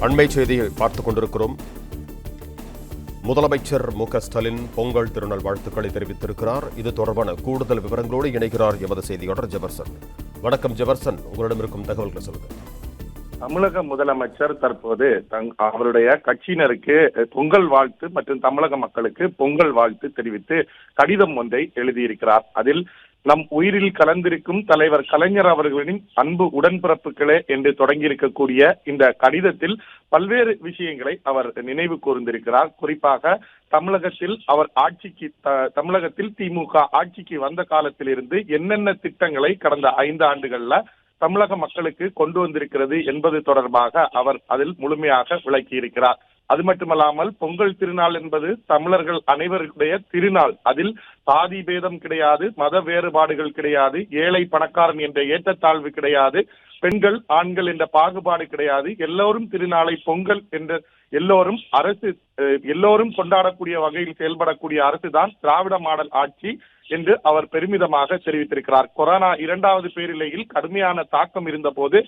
அண்மை செய்தியை பார்த்துக் கொண்டிருக்கிறோம். முதலமைச்சர் மு.க.ஸ்டாலின் பொங்கல் திருநாள் வாழ்த்துக்களை தெரிவித்திருக்கிறார். இது தொடர்பான கூடுதல் விவரங்களோடு இணைகிறார் எமது செய்தியாளர் ஜெபர்சன். வணக்கம் ஜெபர்சன், உங்களிடம் இருக்கும் தகவல்களை சொல்லுங்கள். தமிழக முதலமைச்சர் தற்போது அவருடைய கட்சியினருக்கு பொங்கல் வாழ்த்து மற்றும் தமிழக மக்களுக்கு பொங்கல் வாழ்த்து தெரிவித்து கடிதம் ஒன்றை எழுதியிருக்கிறார். அதில் நம் உயிரில் கலந்திருக்கும் தலைவர் கலைஞர் அவர்களின் அன்பு உடன்பிறப்புகளே என்று தொடங்கியிருக்கக்கூடிய இந்த கடிதத்தில் பல்வேறு விஷயங்களை அவர் நினைவு கூர்ந்திருக்கிறார். குறிப்பாக தமிழகத்தில் தமிழகத்தில் திமுக ஆட்சிக்கு வந்த காலத்திலிருந்து என்னென்ன திட்டங்களை கடந்த 5 ஆண்டுகள்ல தமிழக மக்களுக்கு கொண்டு வந்திருக்கிறது என்பது தொடர்பாக அவர் அதில் முழுமையாக விளக்கியிருக்கிறார். அது மட்டுமல்லாமல் பொங்கல் திருநாள் என்பது தமிழர்கள் அனைவருடைய திருநாள். அதில் சாதி பேதம் கிடையாது, மத வேறுபாடுகள் கிடையாது, ஏழை பணக்காரன் என்ற ஏற்றத்தாழ்வு கிடையாது, பெண்கள் ஆண்கள் என்ற பாகுபாடு கிடையாது. எல்லோரும் திருநாளை பொங்கல் என்ற எல்லோரும் கொண்டாடக்கூடிய வகையில் செயல்படக்கூடிய அரசுதான் திராவிட மாடல் ஆட்சி என்று அவர் பெருமிதமாக தெரிவித்திருக்கிறார். கொரோனா 2வது பேரிழையில் கடுமையான தாக்கம் இருந்த போது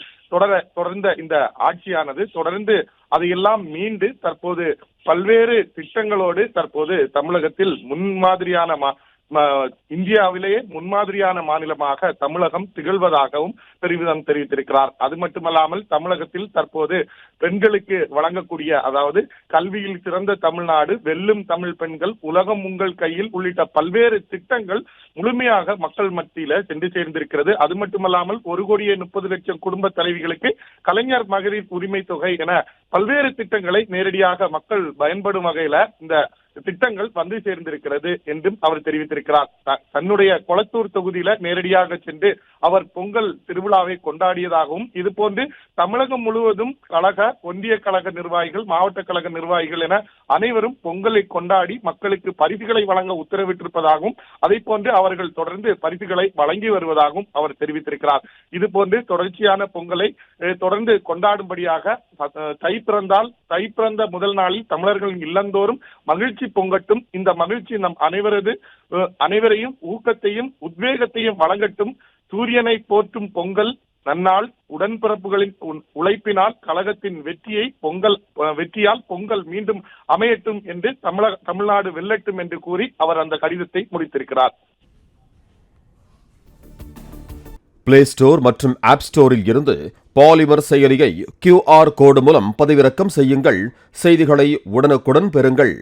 தொடர்ந்த இந்த ஆட்சியானது தொடர்ந்து அதையெல்லாம் மீண்டு தற்போது பல்வேறு திட்டங்களோடு தற்போது தமிழகத்தில் இந்தியாவிலேயே முன்மாதிரியான மாநிலமாக தமிழகம் திகழ்வதாகவும் பெருமிதம் தெரிவித்திருக்கிறார். அது மட்டுமல்லாமல் தமிழகத்தில் தற்போது பெண்களுக்கு வழங்கக்கூடிய, அதாவது கல்வியில் சிறந்த தமிழ்நாடு, வெல்லும் தமிழ் பெண்கள், உலகம் உங்கள் கையில் உள்ளிட்ட பல்வேறு திட்டங்கள் முழுமையாக மக்கள் மத்தியில சென்று சேர்ந்திருக்கிறது. அது மட்டுமல்லாமல் 1,30,00,000 குடும்ப தலைவிகளுக்கு கலைஞர் மகளிர் உரிமை தொகை என பல்வேறு திட்டங்களை நேரடியாக மக்கள் பயன்படும் வகையில இந்த திட்டங்கள் வந்து சேர்ந்திருக்கிறது என்றும் அவர் தெரிவித்திருக்கிறார். தன்னுடைய கொளத்தூர் தொகுதியில நேரடியாக சென்று அவர் பொங்கல் திருவிழாவை கொண்டாடியதாகவும், இது போன்று தமிழகம் முழுவதும் ஒன்றிய கழக நிர்வாகிகள், மாவட்ட கழக நிர்வாகிகள் என அனைவரும் பொங்கலை கொண்டாடி மக்களுக்கு பரிசுகளை வழங்க உத்தரவிட்டிருப்பதாகவும், அதை போன்று அவர்கள் தொடர்ந்து பரிசுகளை வழங்கி வருவதாகவும் அவர் தெரிவித்திருக்கிறார். இது போன்று தொடர்ச்சியான பொங்கலை தொடர்ந்து கொண்டாடும்படியாக தை பிறந்த முதல் நாளில் தமிழர்களின் இல்லந்தோறும் மகிழ்ச்சி பொங்கட்டும், இந்த மகிழ்ச்சி நம் அனைவரையும் ஊக்கத்தையும் உத்வேகத்தையும் வழங்கட்டும், சூரியனை போற்றும் பொங்கல் நன்னாள், உடன்பிறப்புகளின் உழைப்பினால் கழகத்தின் வெற்றியால் பொங்கல் மீண்டும் அமையட்டும் என்று தமிழ்நாடு வெல்லட்டும் என்று கூறி அவர் அந்த கடிதத்தை முடித்திருக்கிறார். பிளே ஸ்டோர் மற்றும் ஆப் ஸ்டோரில் இருந்து பாலிமர் செயலியை QR கோடு மூலம் பதிவிறக்கம் செய்யுங்கள். செய்திகளை உடனுக்குடன் பெறுங்கள்.